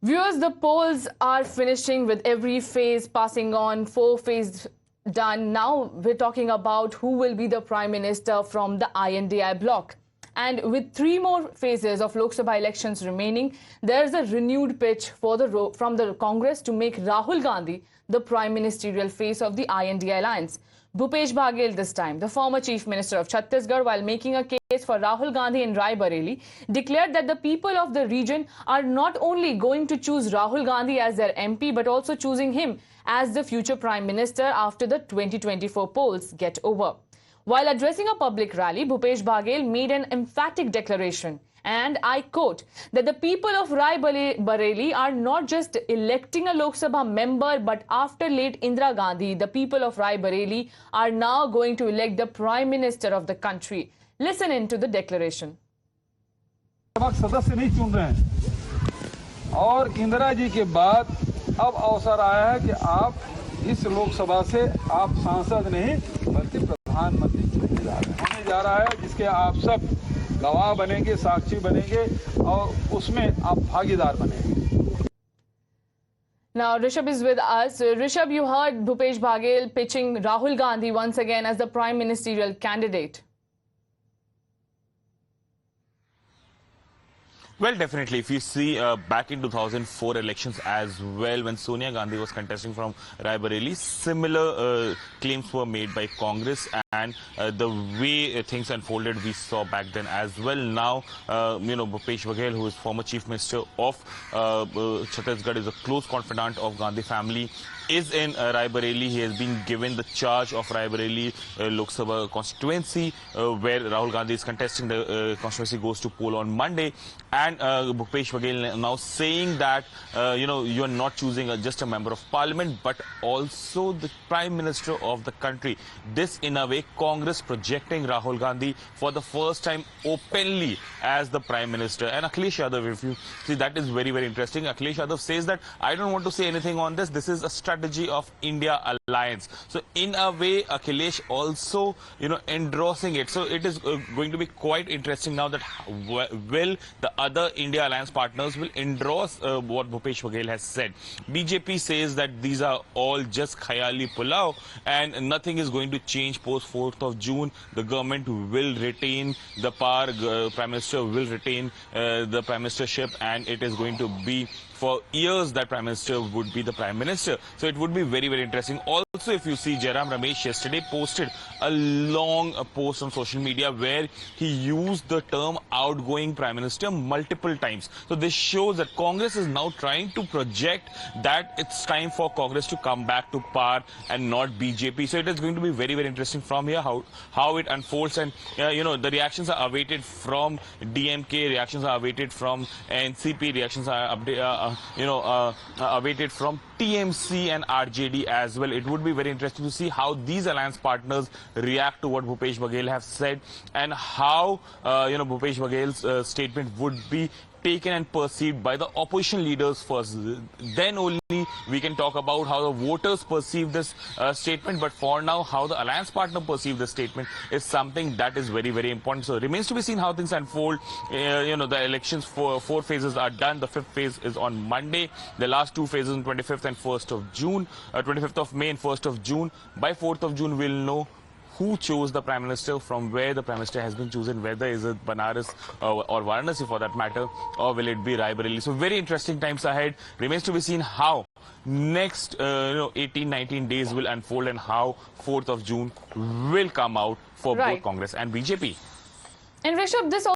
Viewers, the polls are finishing with every phase passing on, 4 phases done. Now we're talking about who will be the Prime Minister from the INDI bloc. And with 3 more phases of Lok Sabha elections remaining, there's a renewed pitch for from the Congress to make Rahul Gandhi the prime ministerial face of the INDI alliance. Bhupesh Baghel this time, the former Chief Minister of Chhattisgarh, while making a case for Rahul Gandhi in Rai Bareli, declared that the people of the region are not only going to choose Rahul Gandhi as their MP, but also choosing him as the future Prime Minister after the 2024 polls get over. While addressing a public rally, Bhupesh Baghel made an emphatic declaration, and I quote, that the people of Rai Bareli are not just electing a Lok Sabha member, but after late Indira Gandhi, the people of Rai Bareli are now going to elect the Prime Minister of the country. Listen into the declaration. सदस्य नहीं चुन रहे हैं और इंदिरा जी के बाद अब अवसर आया है कि आप इस लोकसभा से आप सांसद नहीं बल्कि प्रधानमंत्री होने जा रहा है, जिसके आप सब गवाह बनेंगे, साक्षी बनेंगे और उसमें आप भागीदार बनेंगे. Now Rishabh is with us. Rishabh, you heard Bhupesh Baghel pitching Rahul Gandhi once again as the prime ministerial candidate. Well, definitely. If you see back in 2004 elections as well, when Sonia Gandhi was contesting from Rai Bareli, similar claims were made by Congress, and the way things unfolded, we saw back then as well. Now, Bhupesh Baghel, who is former Chief Minister of Chhattisgarh, is a close confidant of Gandhi family, is in Rai Bareli. He has been given the charge of Rai Bareli Lok Sabha constituency, where Rahul Gandhi is contesting. The constituency goes to poll on Monday. And Bhupesh Baghel now saying that, you are not choosing just a member of parliament, but also the prime minister of the country. This, in a way, Congress projecting Rahul Gandhi for the first time openly as the prime minister. And Akhilesh Yadav, if you see, that is very, very interesting. Akhilesh Yadav says that I don't want to say anything on this. This is a strategy of India alliance. So in a way, Akhilesh also, endorsing it. So it is going to be quite interesting now that will the other India alliance partners will endorse what Bhupesh Baghel has said. BJP says that these are all just khayali pulao and nothing is going to change post 4th of June. The government will retain the power, Prime Minister will retain the Prime Ministership, and it is going to be for years that Prime Minister would be the Prime Minister. So it would be very, very interesting. Also, if you see, Jairam Ramesh yesterday posted a long post on social media where he used the term outgoing Prime Minister multiple times. So this shows that Congress is now trying to project that it's time for Congress to come back to power and not BJP. So it is going to be very, very interesting from here how it unfolds. And, the reactions are awaited from DMK, reactions are awaited from NCP, reactions are awaited from TMC and RJD as well. It would be very interesting to see how these alliance partners react to what Bhupesh Baghel have said, and how Bhupesh Baghel's statement would be taken and perceived by the opposition leaders first. Then only we can talk about how the voters perceive this statement. But for now, how the alliance partner perceive this statement is something that is very, very important. So it remains to be seen how things unfold. The elections for 4 phases are done. The 5th phase is on Monday. The last 2 phases on 25th and 1st of June, 25th of May and 1st of June. By 4th of June, we'll know who chose the Prime Minister, from where the Prime Minister has been chosen, whether is it Banaras or Varanasi for that matter, or will it be Rai Bareli. So very interesting times ahead. Remains to be seen how next 18-19 days will unfold, and how 4th of June will come out for both Congress and BJP. And Rishabh, this